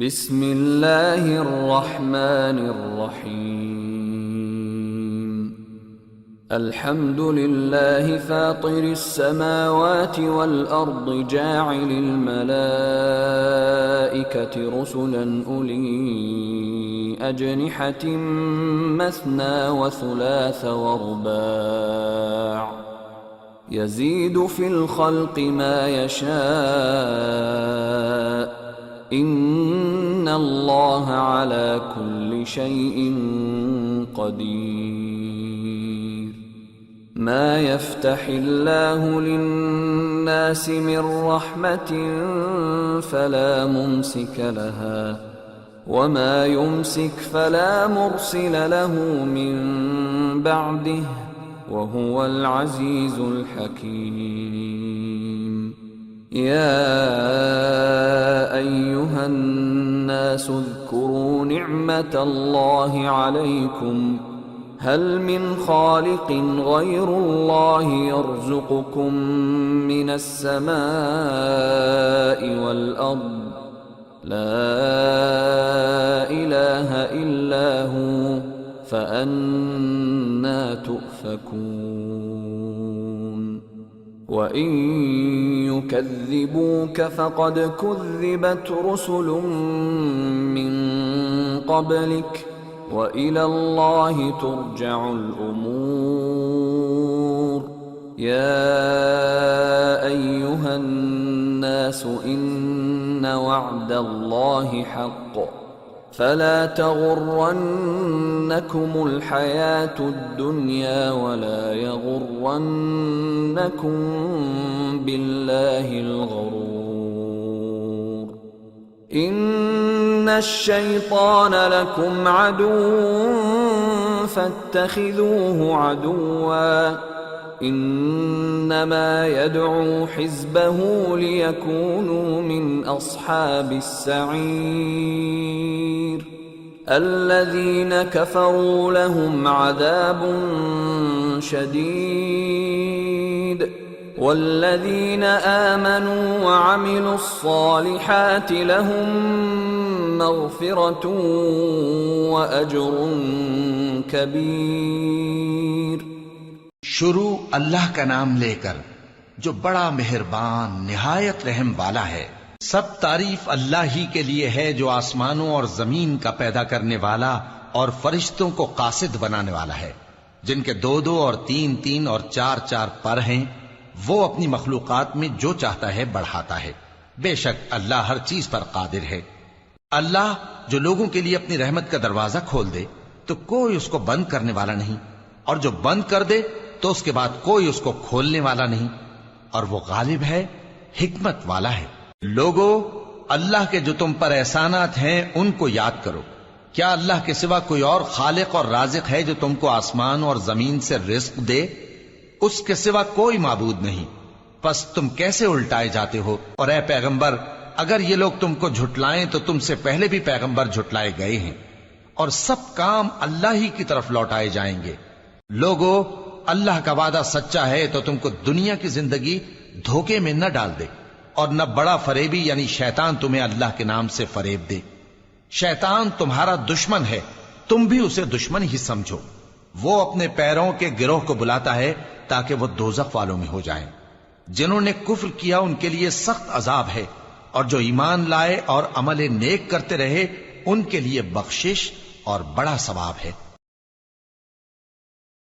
بسم اللہ الرحمن الرحیم الحمد للہ فاطر السماوات والارض جاعل الملائکة رسلا اولی اجنحة مثنى وثلاث ورباع يزيد في الخلق ما يشاء ان اللہ على كل شيء قدیر ما يفتح الله للناس من رحمة فلا ممسك لها وما يمسك فلا مرسل له من بعده وهو العزيز الحكيم يا أيها الناس اذكروا نعمة الله عليكم هل من خالق غير الله يرزقكم من السماء والأرض لا إله إلا هو فأنى تؤفكون وَإِن يُكَذِّبُوكَ فَقَدْ كُذِّبَتْ رُسُلٌ مِّن قَبْلِكَ وَإِلَى اللَّهِ تُرْجَعُ الْأُمُورُ يَا أَيُّهَا النَّاسُ إِنَّ وَعْدَ اللَّهِ حَقٌّ فلا تغرنكم الحياة الدنيا ولا يغرنكم بالله الغرور إن الشيطان لكم عدو فاتخذوه عدوا إنما يدعو حزبه ليكونوا من أصحاب السعير الذين كفروا لهم عذاب شديد والذين آمنوا وعملوا الصالحات لهم مغفرة وأجر كبير شروع اللہ کا نام لے کر جو بڑا مہربان نہایت رحم والا ہے۔ سب تعریف اللہ ہی کے لیے ہے جو آسمانوں اور زمین کا پیدا کرنے والا اور فرشتوں کو قاصد بنانے والا ہے، جن کے 2-2 اور 3-3 اور 4-4 پر ہیں۔ وہ اپنی مخلوقات میں جو چاہتا ہے بڑھاتا ہے، بے شک اللہ ہر چیز پر قادر ہے۔ اللہ جو لوگوں کے لیے اپنی رحمت کا دروازہ کھول دے تو کوئی اس کو بند کرنے والا نہیں، اور جو بند کر دے تو اس کے بعد کوئی اس کو کھولنے والا نہیں، اور وہ غالب ہے، حکمت والا ہے۔ لوگو، اللہ کے جو تم پر احسانات ہیں ان کو یاد کرو۔ کیا اللہ کے سوا کوئی اور خالق اور رازق ہے جو تم کو آسمان اور زمین سے رزق دے؟ اس کے سوا کوئی معبود نہیں، پس تم کیسے الٹائے جاتے ہو؟ اور اے پیغمبر، اگر یہ لوگ تم کو جھٹلائیں تو تم سے پہلے بھی پیغمبر جھٹلائے گئے ہیں، اور سب کام اللہ ہی کی طرف لوٹائے جائیں گے۔ لوگو، اللہ کا وعدہ سچا ہے تو تم کو دنیا کی زندگی دھوکے میں نہ ڈال دے، اور نہ بڑا فریبی یعنی شیطان تمہیں اللہ کے نام سے فریب دے۔ شیطان تمہارا دشمن ہے، تم بھی اسے دشمن ہی سمجھو۔ وہ اپنے پیروں کے گروہ کو بلاتا ہے تاکہ وہ دوزخ والوں میں ہو جائیں۔ جنہوں نے کفر کیا ان کے لیے سخت عذاب ہے، اور جو ایمان لائے اور عمل نیک کرتے رہے ان کے لیے بخشش اور بڑا ثواب ہے۔